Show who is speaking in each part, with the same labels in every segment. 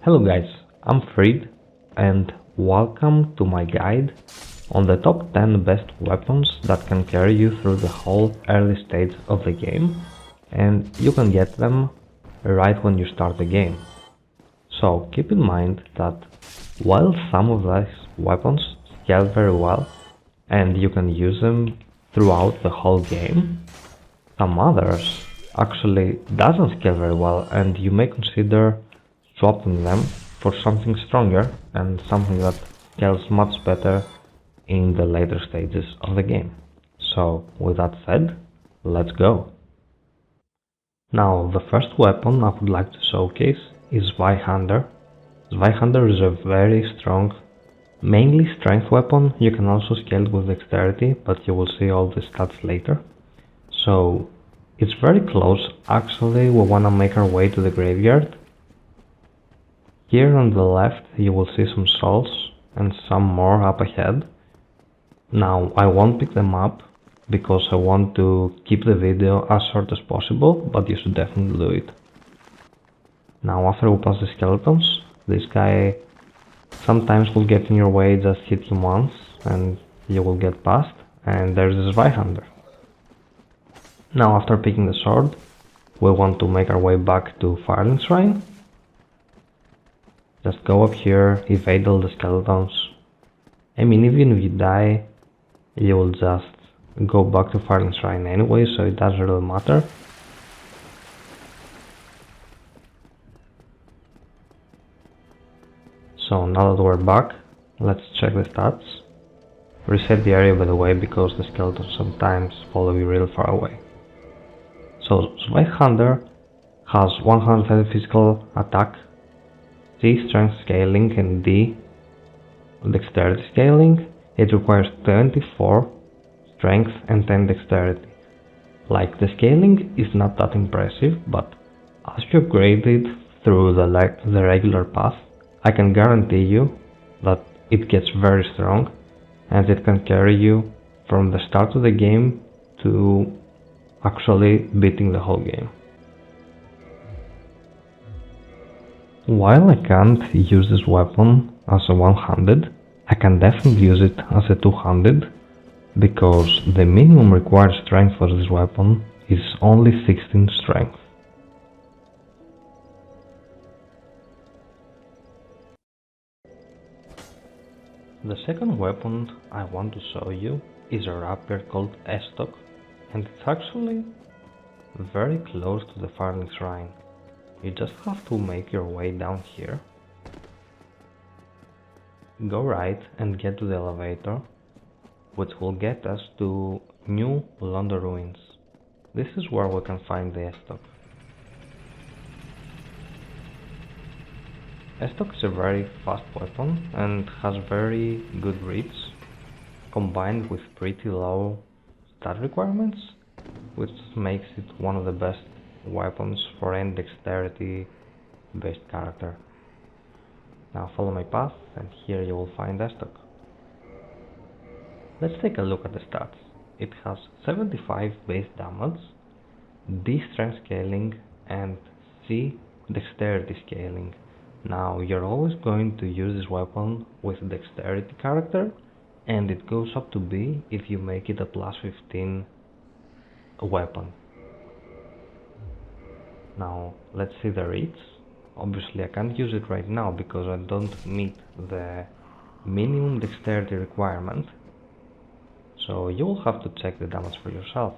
Speaker 1: Hello guys, I'm Fried and welcome to my guide on the top 10 best weapons that can carry you through the whole early stage of the game, and you can get them right when you start the game. So keep in mind that while some of these weapons scale very well and you can use them throughout the whole game, some others actually doesn't scale very well and you may consider swapping them for something stronger and something that scales much better in the later stages of the game. So with that said, let's go. Now the first weapon I would like to showcase is Zweihander. Zweihander is a very strong, mainly strength weapon. You can also scale it with dexterity, but you will see all the stats later. So it's very close. Actually, we wanna make our way to the graveyard. Here on the left you will see some souls and some more up ahead. Now I won't pick them up because I want to keep the video as short as possible, but you should definitely do it. Now after we pass the skeletons, this guy sometimes will get in your way, just hit him once and you will get past, and there's this Zweihander. Now after picking the sword, we want to make our way back to Firelink Shrine. Just go up here, evade all the skeletons. I mean, even if you die, you will just go back to Firelink Shrine anyway, so it doesn't really matter. So now that we're back, let's check the stats. Reset the area by the way, because the skeletons sometimes follow you real far away. So Zweihander has 130 physical attack, C strength scaling and D dexterity scaling. It requires 24 strength and 10 dexterity. Like, the scaling is not that impressive, but as you upgrade it through the regular path, I can guarantee you that it gets very strong and it can carry you from the start of the game to actually beating the whole game. While I can't use this weapon as a one-handed, I can definitely use it as a two-handed, because the minimum required strength for this weapon is only 16 strength. The second weapon I want to show you is a rapier called Estoc, and it's actually very close to the Firelink Shrine. You just have to make your way down here, go right and get to the elevator, which will get us to New London Ruins. This is where we can find the Estoc. Estoc is a very fast weapon and has very good reach, combined with pretty low stat requirements, which makes it one of the best weapons for any dexterity based character. Now follow my path and here you will find Estoc. Let's take a look at the stats. It has 75 base damage, D strength scaling and C dexterity scaling. Now you're always going to use this weapon with a dexterity character, and it goes up to B if you make it a plus 15 weapon. Now let's see the reach. Obviously I can't use it right now because I don't meet the minimum dexterity requirement, so you will have to check the damage for yourself.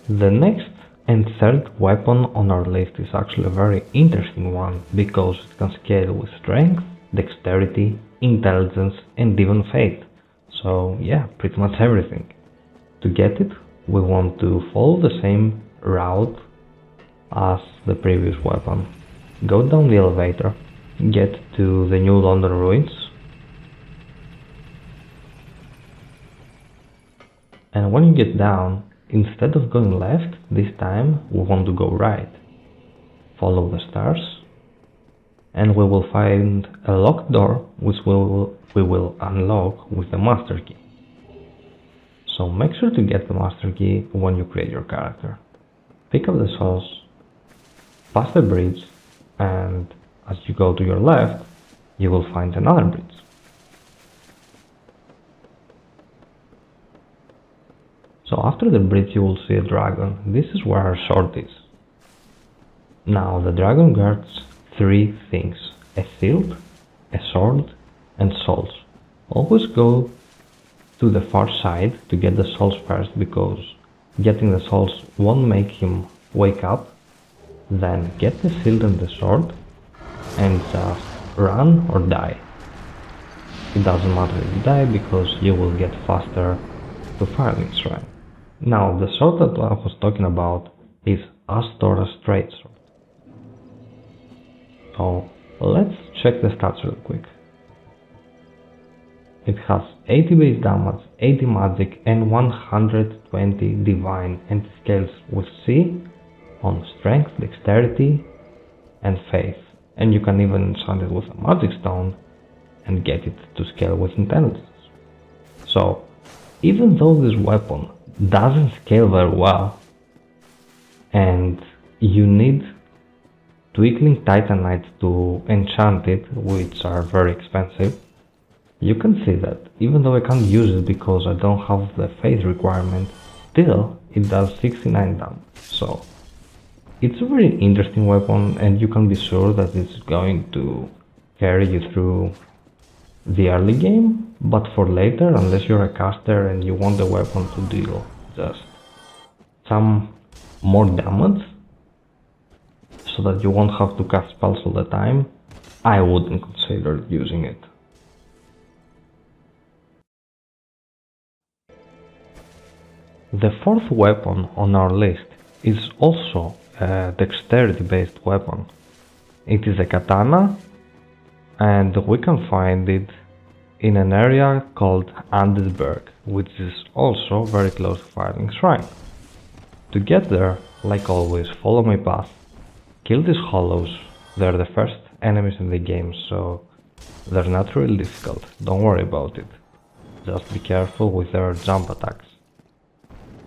Speaker 1: The next and third weapon on our list is actually a very interesting one, because it can scale with strength, dexterity, intelligence and even fate. So yeah, pretty much everything. To get it, we want to follow the same route as the previous weapon. Go down the elevator, get to the New London Ruins, and when you get down, instead of going left, this time we want to go right. Follow the stars, and we will find a locked door which we will unlock with the master key. So make sure to get the master key when you create your character. pick up the souls, pass the bridge, and as you go to your left, you will find another bridge. So after the bridge you will see a dragon. This is where our sword is. Now the dragon guards three things: a shield, a sword, and souls. Always go to the far side to get the souls first, because getting the souls won't make him wake up. Then get the shield and the sword and just run or die. It doesn't matter if you die, because you will get faster to Firelink Shrine. Now the sword that I was talking about is Astor's Straight Sword. So let's check the stats real quick. It has 80 base damage, 80 magic and 120 divine, and it scales with C on strength, dexterity and faith. And you can even enchant it with a magic stone and get it to scale with intelligence. So even though this weapon doesn't scale very well and you need Twinkling Titanite to enchant it, which are very expensive, you can see that even though I can't use it because I don't have the faith requirement, still it does 69 damage. So it's a very interesting weapon, and you can be sure that it's going to carry you through the early game, but for later, unless you're a caster and you want the weapon to deal just some more damage so that you won't have to cast spells all the time, I wouldn't consider using it. The fourth weapon on our list is also a dexterity based weapon. It is a katana, and we can find it in an area called Andesberg, which is also very close to Firelink Shrine. To get there, like always, follow my path, kill these hollows. They're the first enemies in the game, so they're not really difficult, don't worry about it. Just be careful with their jump attacks,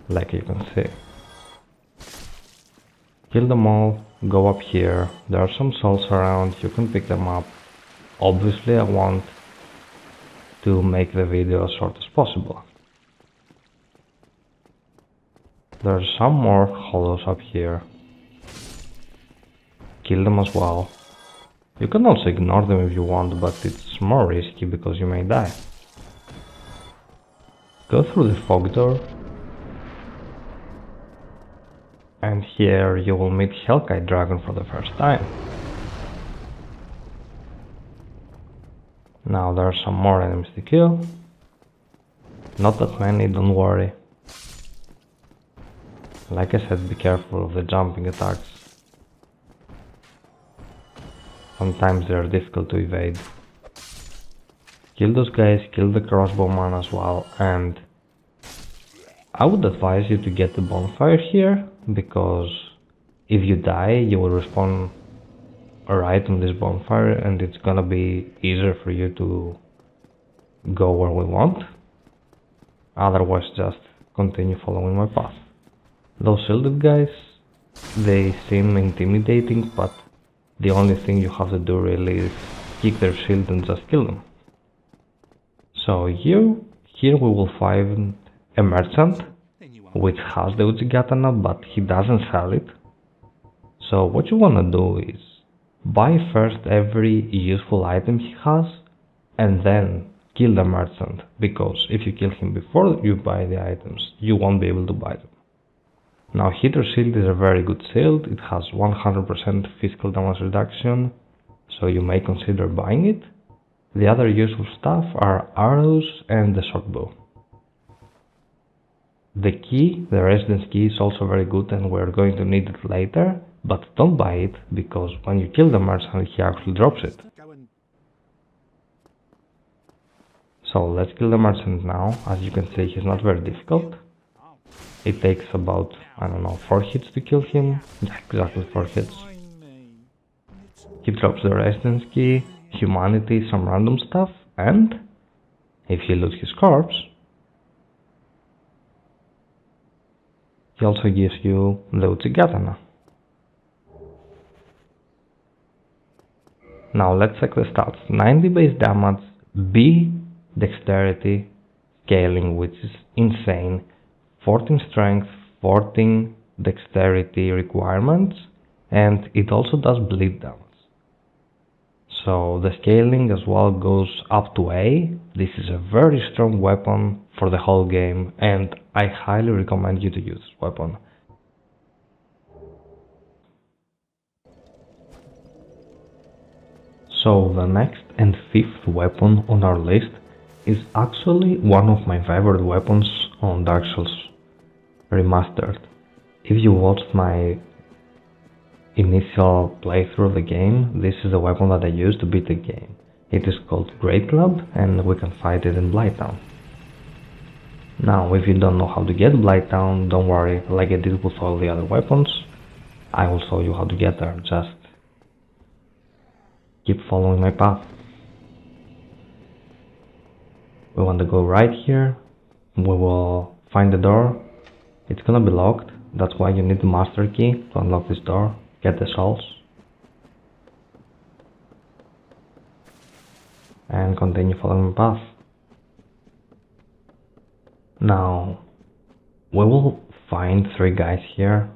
Speaker 1: like you can see. Kill them all, go up here, there are some souls around, you can pick them up. Obviously I want to make the video as short as possible. There are some more hollows up here. Kill them as well. You can also ignore them if you want, but it's more risky because you may die. Go through the fog door. And here you will meet Hellkite Dragon for the first time. Now there are some more enemies to kill. Not that many, don't worry. Like I said, be careful of the jumping attacks. Sometimes they are difficult to evade. Kill those guys, kill the crossbowman as well, and I would advise you to get the bonfire here, because if you die you will respawn right on this bonfire and it's gonna be easier for you to go where we want. Otherwise just continue following my path. Those shielded guys, they seem intimidating, but the only thing you have to do really is kick their shield and just kill them. So here we will find a merchant which has the Uchigatana, but he doesn't sell it. So what you wanna do is buy first every useful item he has and then kill the merchant, because if you kill him before you buy the items, you won't be able to buy them. Now Heater Shield is a very good shield, it has 100% physical damage reduction, so you may consider buying it. The other useful stuff are arrows and the shortbow. The key, the residence key, is also very good and we're going to need it later, but don't buy it, because when you kill the merchant he actually drops it. So let's kill the merchant now. As you can see, he's not very difficult. It takes about, I don't know, 4 hits to kill him. Yeah, exactly 4 hits. He drops the residence key, humanity, some random stuff, and if he loots his corpse, He also gives you the Uchigatana. Now let's check the stats. 90 base damage, B dexterity, scaling, which is insane, 14 strength, 14 dexterity requirements, and it also does bleed damage. So the scaling as well goes up to A. This is a very strong weapon for the whole game, and I highly recommend you to use this weapon. So the next and fifth weapon on our list is actually one of my favorite weapons on Dark Souls Remastered. If you watched my initial playthrough of the game, this is the weapon that I used to beat the game. It is called Great Club, and we can fight it in Blighttown. Now, if you don't know how to get Blighttown, don't worry, like I did with all the other weapons, I will show you how to get there. Just keep following my path. We want to go right here. We will find the door. It's gonna be locked. That's why you need the master key to unlock this door. Get the souls. And continue following the path. Now, we will find 3 guys here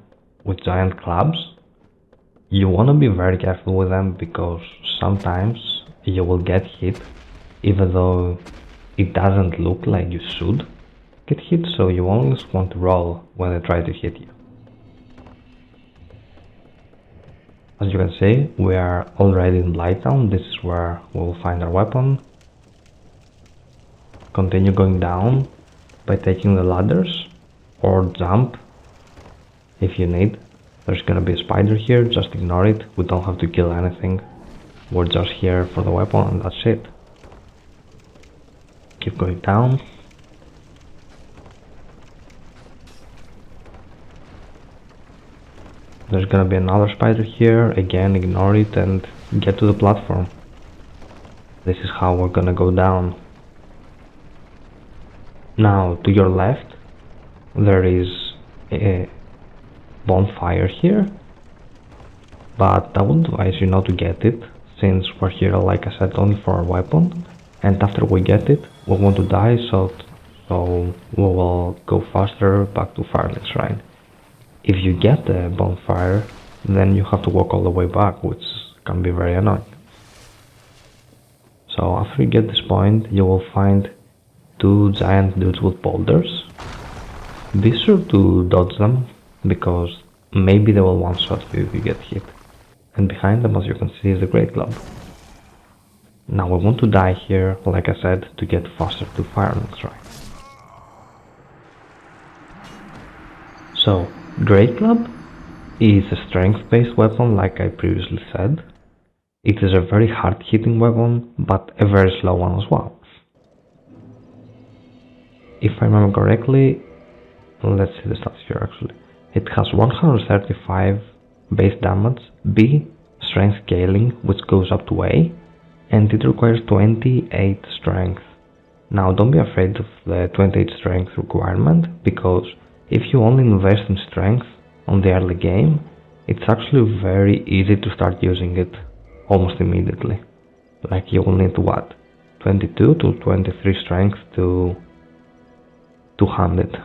Speaker 1: with giant clubs. You wanna be very careful with them because sometimes you will get hit even though it doesn't look like you should get hit, so you always want to roll when they try to hit you. As you can see, we are already in Blighttown. This is where we will find our weapon. Continue going down by taking the ladders or jump if you need. There's gonna be a spider here, just ignore it. We don't have to kill anything. We're just here for the weapon and that's it. Keep going down. There's gonna be another spider here, again ignore it and get to the platform. This is how we're gonna go down. Now to your left there is a bonfire here, but I would advise you not to get it since we're here, like I said, only for our weapon, and after we get it we want to die, so we will go faster back to Firelink Shrine. If you get the bonfire, then you have to walk all the way back, which can be very annoying. So after you get this point, you will find 2 giant dudes with boulders. Be sure to dodge them, because maybe they will one-shot you if you get hit. And behind them, as you can see, is the Great Club. Now we want to die here, like I said, to get faster to Firelink Shrine. So, Great Club is a strength-based weapon, like I previously said. It is a very hard-hitting weapon, but a very slow one as well. If I remember correctly, let's see the stats here actually. It has 135 base damage, B strength scaling, which goes up to A, and it requires 28 strength. Now don't be afraid of the 28 strength requirement, because if you only invest in strength on the early game, it's actually very easy to start using it almost immediately. Like you will need what? 22 to 23 strength to hand it.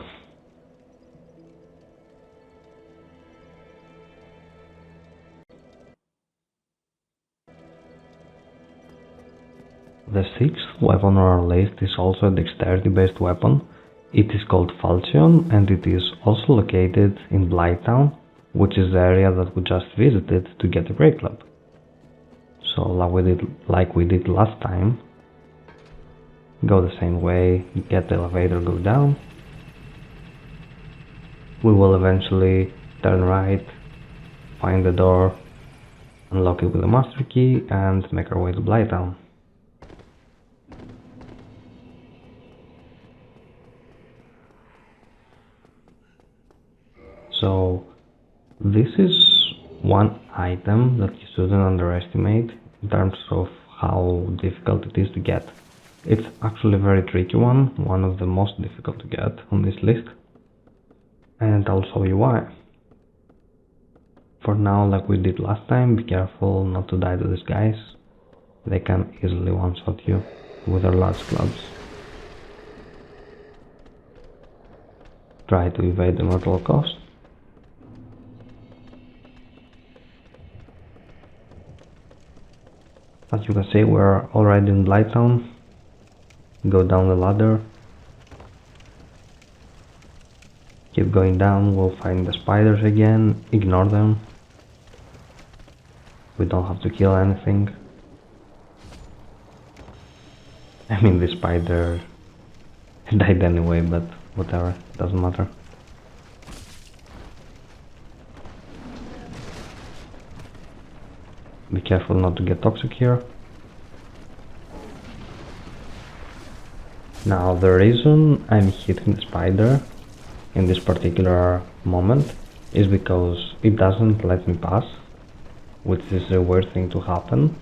Speaker 1: The 6th weapon on our list is also a dexterity based weapon. It is called Falchion and it is also located in Blighttown, which is the area that we just visited to get the Great Club. So like we did last time, go the same way, get the elevator, go down. We will eventually turn right, find the door, unlock it with the master key and make our way to Blighttown. So this is one item that you shouldn't underestimate in terms of how difficult it is to get. It's actually a very tricky one of the most difficult to get on this list. and I'll show you why. For now, like we did last time, be careful not to die to these guys. They can easily one-shot you with their large clubs. Try to evade them at all costs. As you can see, we're already in Blighttown. Go down the ladder. Keep going down, we'll find the spiders again. Ignore them. We don't have to kill anything. I mean, the spider died anyway, but whatever, doesn't matter. Be careful not to get toxic here. Now, the reason I'm hitting the spider in this particular moment is because it doesn't let me pass, which is a weird thing to happen.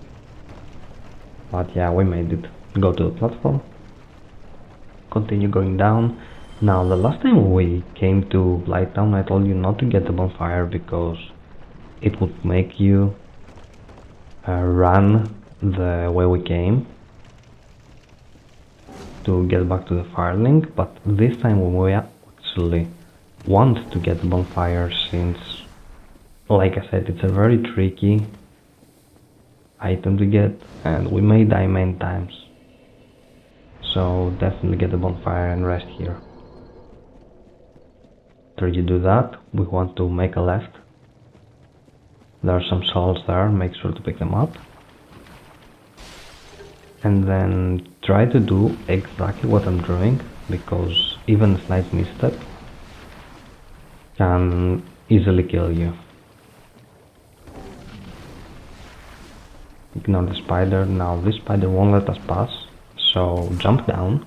Speaker 1: But yeah, we made it. Go to the platform. Continue going down. Now, the last time we came to Blighttown, I told you not to get the bonfire because it would make you run the way we came to get back to the firelink, but this time we actually want to get the bonfire since, like I said, it's a very tricky item to get and we may die many times. So definitely get the bonfire and rest here. After you do that, we want to make a left. There are some souls there, make sure to pick them up. And then try to do exactly what I'm doing, because even a slight misstep can easily kill you. Ignore the spider. Now this spider won't let us pass, so jump down.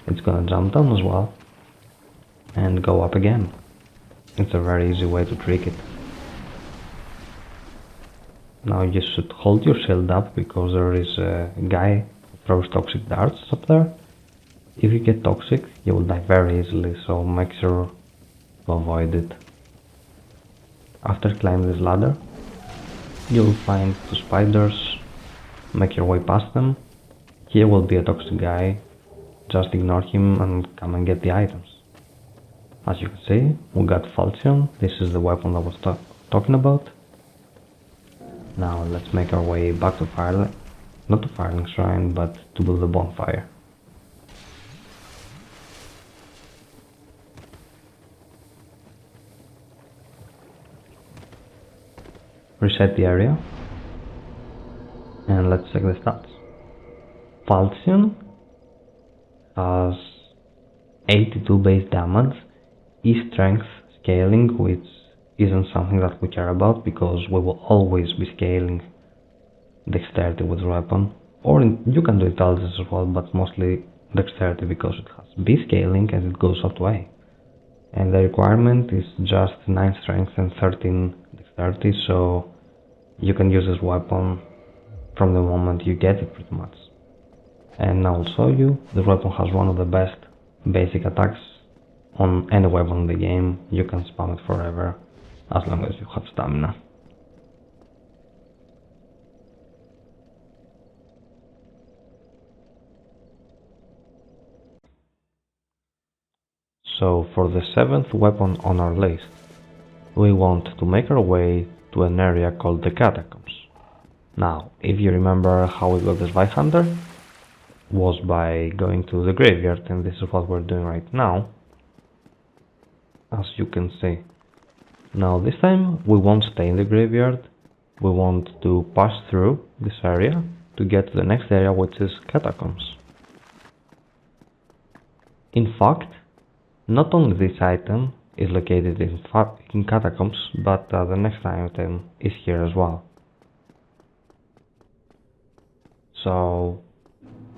Speaker 1: It's gonna jump down as well. And go up again. It's a very easy way to trick it. Now you should hold your shield up because there is a guy who throws toxic darts up there. If you get toxic, you will die very easily, so make sure to avoid it. After climbing this ladder, you'll find two spiders. Make your way past them. Here will be a toxic guy. Just ignore him and come and get the items. As you can see, we got Falchion. This is the weapon I was talking about. Now let's make our way back to Firelink, not to Firelink Shrine, but to build a bonfire. Reset the area, and let's check the stats. Falchion has 82 base damage, E-strength scaling, which isn't something that we care about because we will always be scaling dexterity with the weapon, or you can do intelligence as well, but mostly dexterity because it has B scaling and it goes up to A. And the requirement is just 9 strength and 13 dexterity, so you can use this weapon from the moment you get it pretty much. And now I'll show you, this weapon has one of the best basic attacks on any weapon in the game. You can spam it forever as long as you have stamina. So for the 7th weapon on our list, we want to make our way to an area called the Catacombs. Now, if you remember how we got this Hunter, was by going to the graveyard, and this is what we're doing right now, as you can see. Now this time we won't stay in the graveyard, we want to pass through this area to get to the next area, which is Catacombs. In fact, not only this item is located in Catacombs, but the next item is here as well. So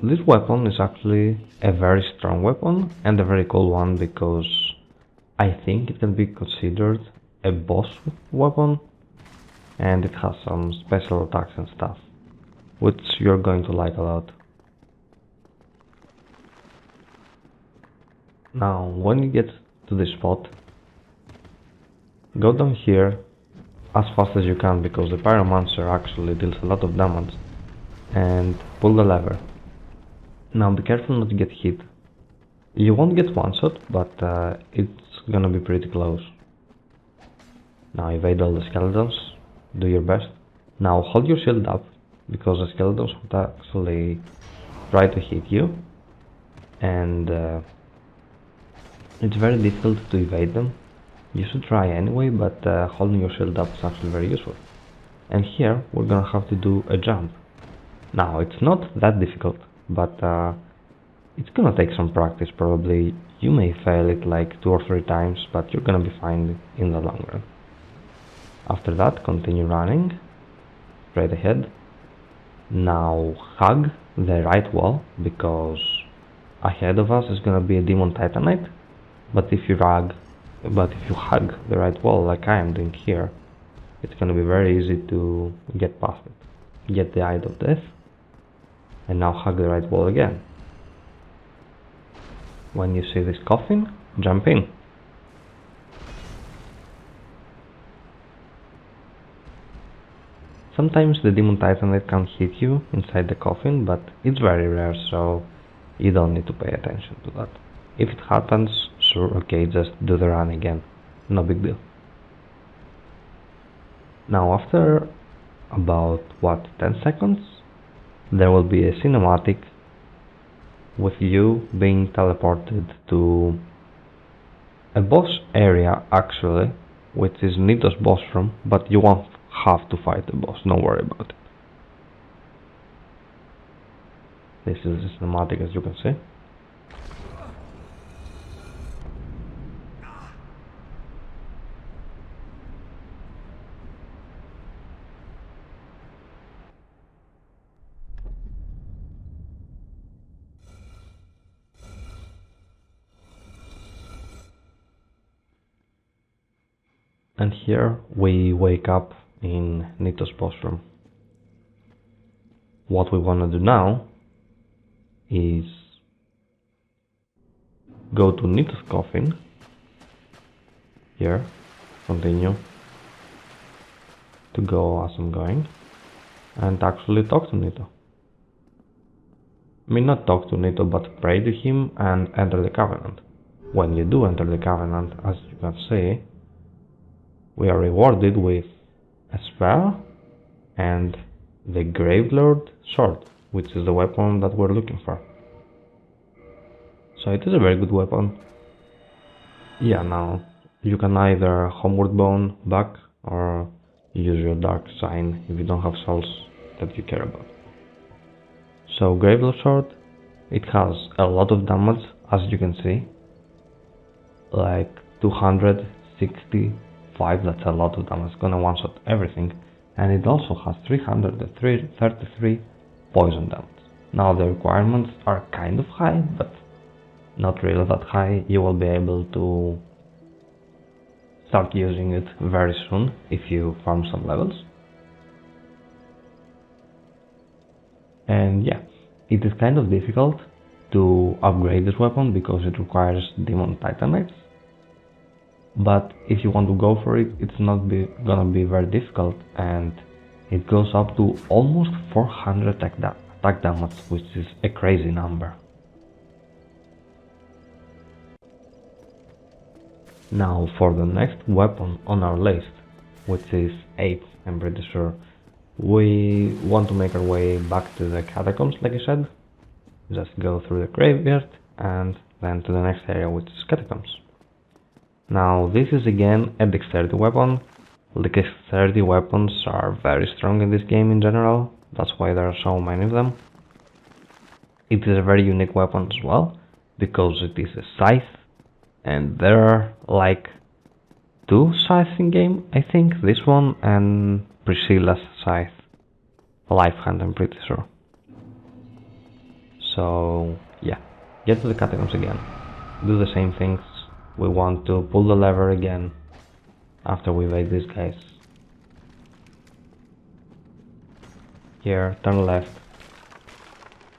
Speaker 1: this weapon is actually a very strong weapon and a very cool one because I think it can be considered a boss weapon, and it has some special attacks and stuff, which you're going to like a lot. Now, when you get to this spot, go down here as fast as you can because the pyromancer actually deals a lot of damage, and pull the lever. Now be careful not to get hit. You won't get one shot, but it's gonna be pretty close. Now evade all the skeletons, do your best. Now hold your shield up, because the skeletons would actually try to hit you, and it's very difficult to evade them. You should try anyway, but holding your shield up is actually very useful. And here we're gonna have to do a jump. Now it's not that difficult, but it's gonna take some practice probably. You may fail it like 2 or 3 times, but you're gonna be fine in the long run. After that, continue running straight ahead. Now hug the right wall, because ahead of us is gonna be a demon titanite. But if you hug the right wall like I am doing here, it's gonna be very easy to get past it. Get the Eye of Death, and now hug the right wall again. When you see this coffin, jump in. Sometimes the demon titanite can hit you inside the coffin, but it's very rare, so you don't need to pay attention to that. If it happens, sure, okay, just do the run again, no big deal. Now after about 10 seconds, there will be a cinematic with you being teleported to a boss area actually, which is Nito's boss room, but you won't have to fight the boss, don't worry about it. This is the cinematic, as you can see. And here we wake up in Nito's boss room. What we want to do now is go to Nito's coffin. Here, continue to go as I'm going, and actually talk to Nito. I mean, not talk to Nito, but pray to him and enter the Covenant. When you do enter the Covenant, as you can see, we are rewarded with a spell and the Gravelord sword, which is the weapon that we're looking for. So it is a very good weapon. Yeah, now you can either homeward bone back or use your dark sign if you don't have souls that you care about. So Gravelord sword, it has a lot of damage, as you can see, like 265, that's a lot of damage, it's gonna one shot everything, and it also has 333 poison damage. Now the requirements are kind of high, but not really that high. You will be able to start using it very soon if you farm some levels. And yeah, it is kind of difficult to upgrade this weapon because it requires demon titanites. But if you want to go for it, it's not gonna be very difficult, and it goes up to almost 400 attack damage, which is a crazy number. Now for the next weapon on our list, which is 8, I'm pretty sure, we want to make our way back to the catacombs, like I said. Just go through the graveyard and then to the next area, which is catacombs. Now this is again a dexterity weapon. Dexterity weapons are very strong in this game in general, that's why there are so many of them. It is a very unique weapon as well, because it is a scythe, and there are like 2 scythes in game, I think, this one and Priscilla's scythe, Life Hand, I'm pretty sure. So yeah, get to the catacombs again, do the same things. We want to pull the lever again after we evade these guys. Here, turn left.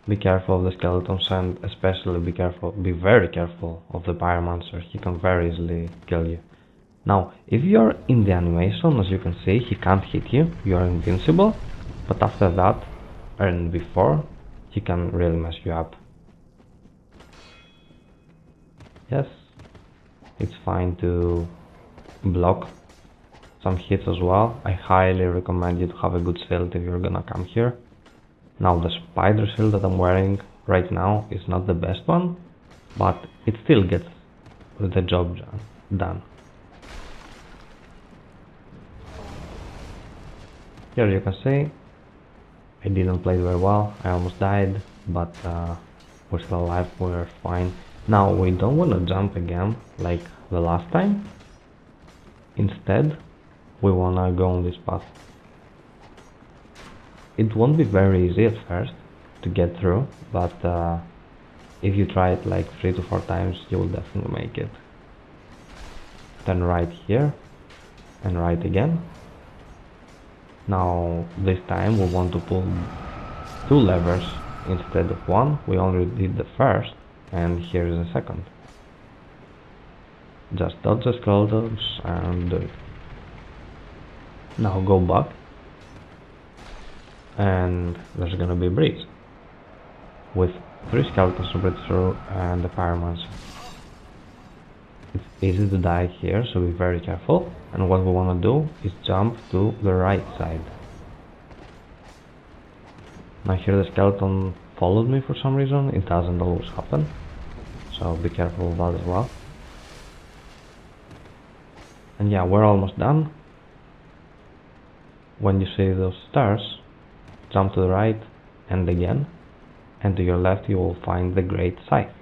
Speaker 1: Be careful of the skeletons, and especially be very careful of the pyromancer. He can very easily kill you. Now, if you're in the animation, as you can see, he can't hit you, you're invincible, but after that, and before, he can really mess you up. Yes, it's fine to block some hits as well. I highly recommend you to have a good shield if you're gonna come here. Now, the spider shield that I'm wearing right now is not the best one, but it still gets the job done. Here you can see I didn't play very well, I almost died, but we're still alive, we're fine. Now we don't want to jump again like the last time. Instead, we want to go on this path. It won't be very easy at first to get through, but if you try it like 3 to 4 times, you will definitely make it. Then right here, and right again. Now this time we want to pull 2 levers instead of 1. We only did the first, and here's the second. Just dodge the skeletons and do it. Now go back, and there's gonna be a bridge with 3 skeletons to break through and the pyromancer. It's easy to die here, so be very careful, and what we want to do is jump to the right side. Now here the skeleton followed me for some reason, it doesn't always happen, so be careful of that as well. And yeah, we're almost done. When you see those stairs, jump to the right and again, and to your left you will find the Great Scythe.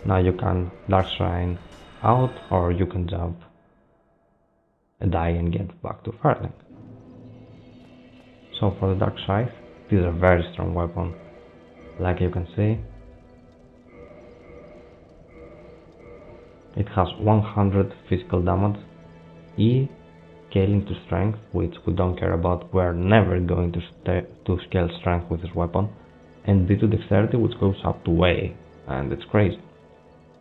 Speaker 1: Now you can Dark Shrine out, or you can jump and die and get back to Firelink. So for the Dark Scythe, it is a very strong weapon. Like you can see, it has 100 physical damage, E scaling to strength, which we don't care about, we're never going to scale strength with this weapon, and D to dexterity, which goes up to way, and it's crazy.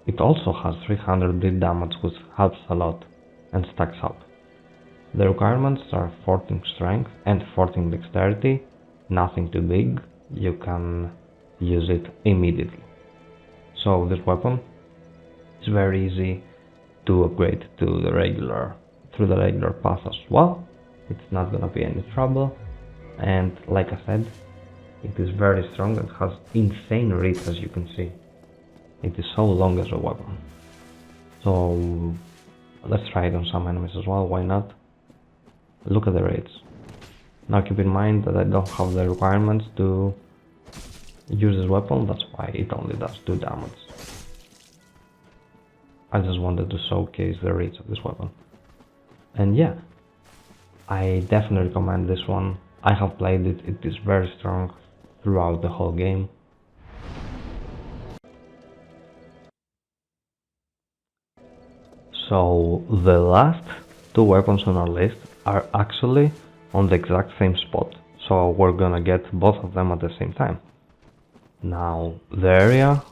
Speaker 1: It also has 300 bleed damage, which helps a lot and stacks up. The requirements are 14 strength and 14 dexterity, nothing too big, you can use it immediately. So this weapon is very easy to upgrade to the regular path as well. It's not gonna be any trouble, and like I said, it is very strong and has insane reach, as you can see. It is so long as a weapon. So let's try it on some enemies as well, why not? Look at the rates. Now keep in mind that I don't have the requirements to use this weapon, that's why it only does 2 damage. I just wanted to showcase the reach of this weapon. And yeah, I definitely recommend this one. I have played it, it is very strong throughout the whole game. So the last 2 weapons on our list are actually on the exact same spot, so we're gonna get both of them at the same time. Now the area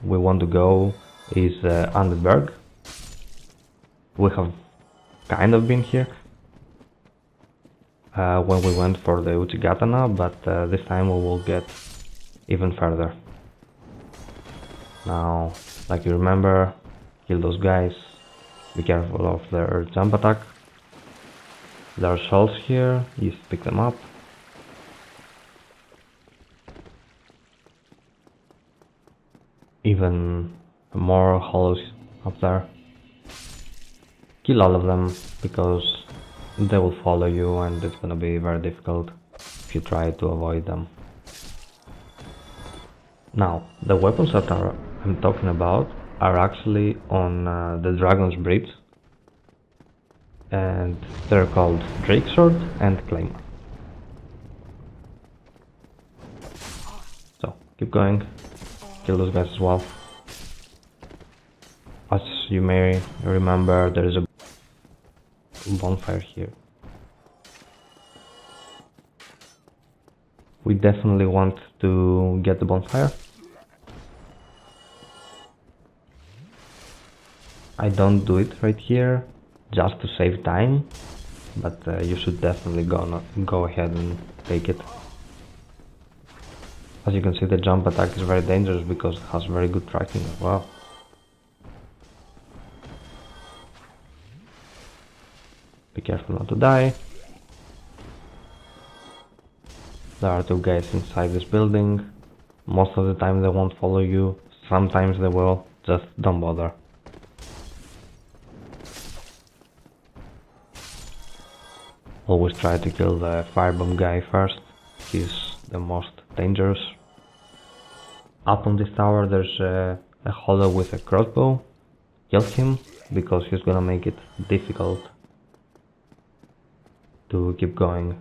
Speaker 1: we want to go is Underberg. We have kind of been here when we went for the Uchigatana, but this time we will get even further. Now, like you remember, kill those guys, be careful of their jump attack. There are souls here, you just pick them up. Even more hollows up there. Kill all of them, because they will follow you and it's gonna be very difficult if you try to avoid them. Now, the weapons that I'm talking about are actually on the Dragon's Bridge, and they're called Drake Sword and Claymore. So, keep going, kill those guys as well. As you may remember, there is a bonfire here. We definitely want to get the bonfire. I don't do it right here just to save time, but you should definitely go ahead and take it. As you can see, the jump attack is very dangerous because it has very good tracking as well. Be careful not to die. There are two guys inside this building. Most of the time they won't follow you, sometimes they will, just don't bother. Always try to kill the firebomb guy first, he's the most dangerous. Up on this tower there's a hollow with a crossbow. Kill him, because he's gonna make it difficult to keep going.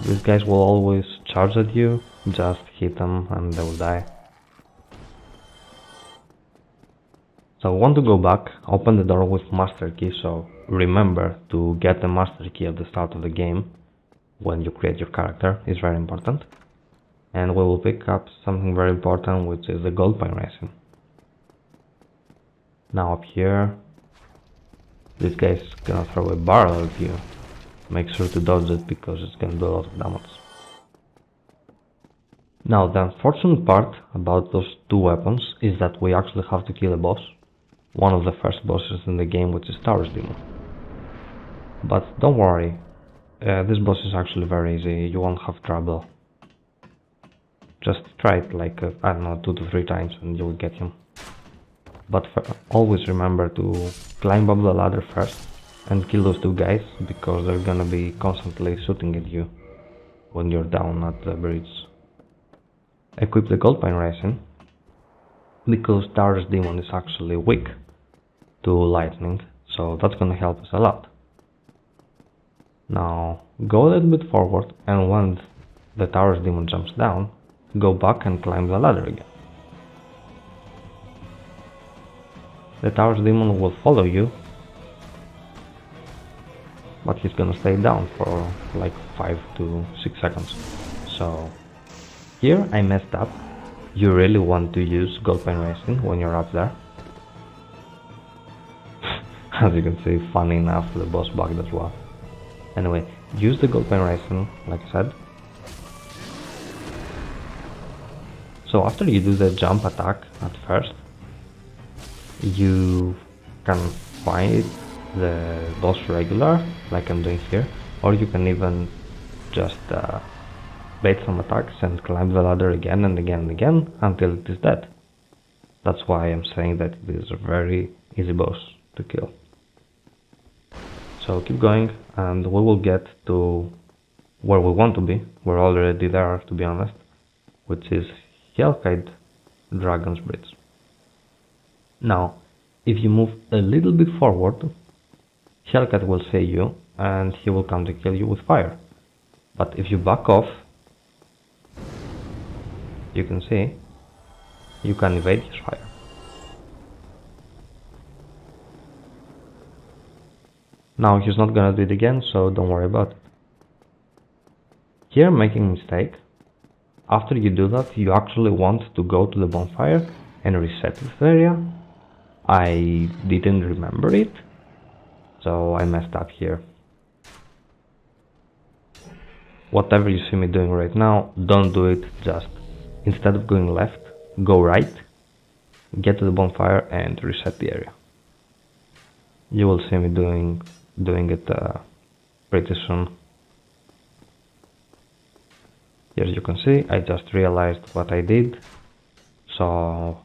Speaker 1: These guys will always charge at you, just hit them and they will die. So I want to go back, open the door with master key, so remember to get the master key at the start of the game when you create your character, is very important. And we will pick up something very important, which is the gold pine resin. Now up here, this guy is gonna throw a barrel at you. Make sure to dodge it because it's gonna do a lot of damage. Now the unfortunate part about those two weapons is that we actually have to kill a boss. One of the first bosses in the game, which is Taurus Demon. But don't worry, this boss is actually very easy, you won't have trouble. Just try it like, I don't know, 2 to 3 times and you'll get him. But always remember to climb up the ladder first and kill those two guys, because they're gonna be constantly shooting at you when you're down at the bridge. Equip the gold pine resin, because Taurus Demon is actually weak to lightning, so that's gonna help us a lot. Now go a little bit forward, and when the Taurus Demon jumps down, go back and climb the ladder again. The Taurus Demon will follow you, but he's gonna stay down for like 5 to 6 seconds. So here I messed up. You really want to use gold pine resin when you're up there. As you can see, funny enough, the boss bugged as well. Anyway, use the gold pine resin, like I said. So after you do the jump attack at first, you can fight the boss regular, like I'm doing here, or you can even just bait some attacks and climb the ladder again and again and again until it is dead. That's why I'm saying that it is a very easy boss to kill. So keep going and we will get to where we want to be. We're already there, to be honest, which is Hellkite Dragon's Bridge. Now, if you move a little bit forward, Hellkite will see you and he will come to kill you with fire. But if you back off, you can see, you can evade his fire. Now he's not gonna do it again, so don't worry about it. Here I'm making a mistake. After you do that, you actually want to go to the bonfire and reset this area. I didn't remember it, so I messed up here. Whatever you see me doing right now, don't do it. Just instead of going left, go right, get to the bonfire and reset the area. You will see me doing it pretty soon. Here you can see, I just realized what I did. So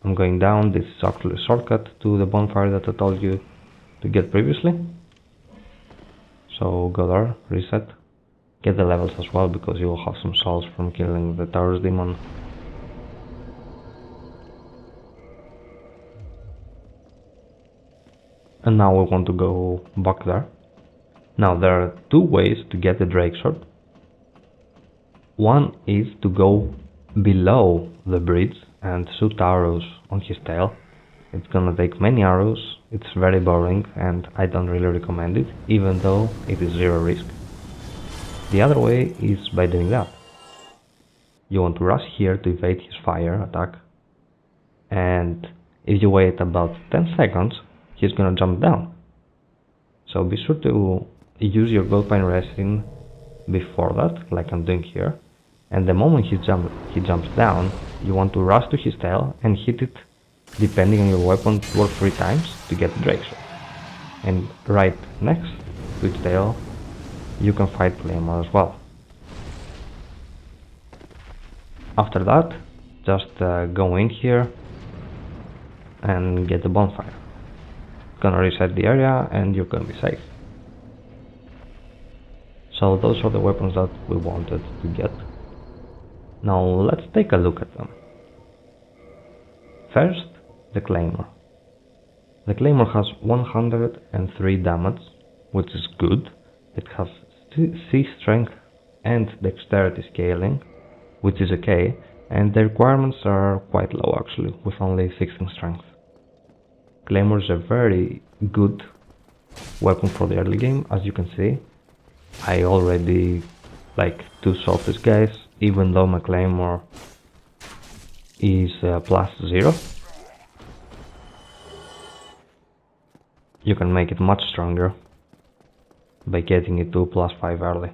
Speaker 1: I'm going down. This is actually a shortcut to the bonfire that I told you to get previously. So go there, reset, get the levels as well, because you will have some souls from killing the Taurus Demon. And now we want to go back there. Now there are two ways to get the Drake Sword. One is to go below the bridge and shoot arrows on his tail. It's gonna take many arrows, it's very boring and I don't really recommend it, even though it is zero risk. The other way is by doing that. You want to rush here to evade his fire attack. and if you wait about 10 seconds, he's gonna jump down. So be sure to use your gold pine resin before that, like I'm doing here. And the moment he jumps down, you want to rush to his tail and hit it, depending on your weapon, 2 or 3 times to get the Drake Sword. And right next to its tail, you can fight Claymore as well. After that, just go in here and get the bonfire. It's gonna reset the area and you're gonna be safe. So those are the weapons that we wanted to get. Now let's take a look at them. First, the Claymore. The Claymore has 103 damage, which is good. It has C strength and dexterity scaling, which is okay, and the requirements are quite low actually, with only 16 strength. Claymore is a very good weapon for the early game, as you can see. I already like two-shot these guys, even though my Claymore is +0. You can make it much stronger by getting it to +5 early.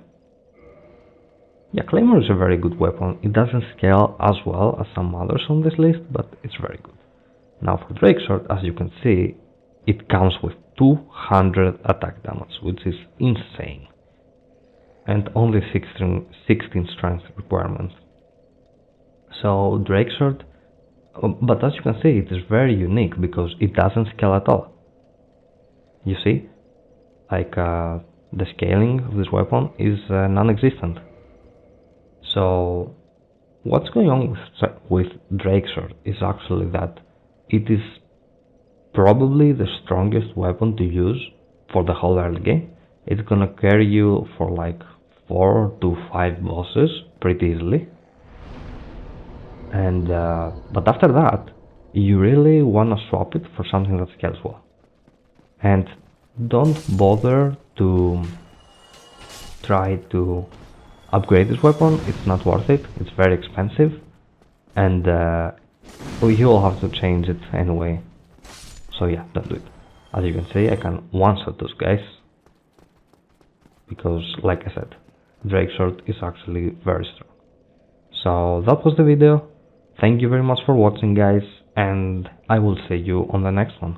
Speaker 1: Yeah, Claymore is a very good weapon. It doesn't scale as well as some others on this list, but it's very good. Now for Drake Sword, as you can see, it comes with 200 attack damage, which is insane. And only 16 strength requirements. So Drake Sword, but as you can see, it is very unique because it doesn't scale at all. You see, like the scaling of this weapon is non-existent. So what's going on with Drake Sword is actually that it is probably the strongest weapon to use for the whole early game. It's gonna carry you for like 4 to 5 bosses pretty easily. And but after that, you really wanna swap it for something that scales well. And don't bother to try to upgrade this weapon, it's not worth it, it's very expensive, and you will have to change it anyway. So yeah, don't do it. As you can see, I can one-shot those guys, because like I said, Drake Sword is actually very strong. So that was the video. Thank you very much for watching, guys, and I will see you on the next one.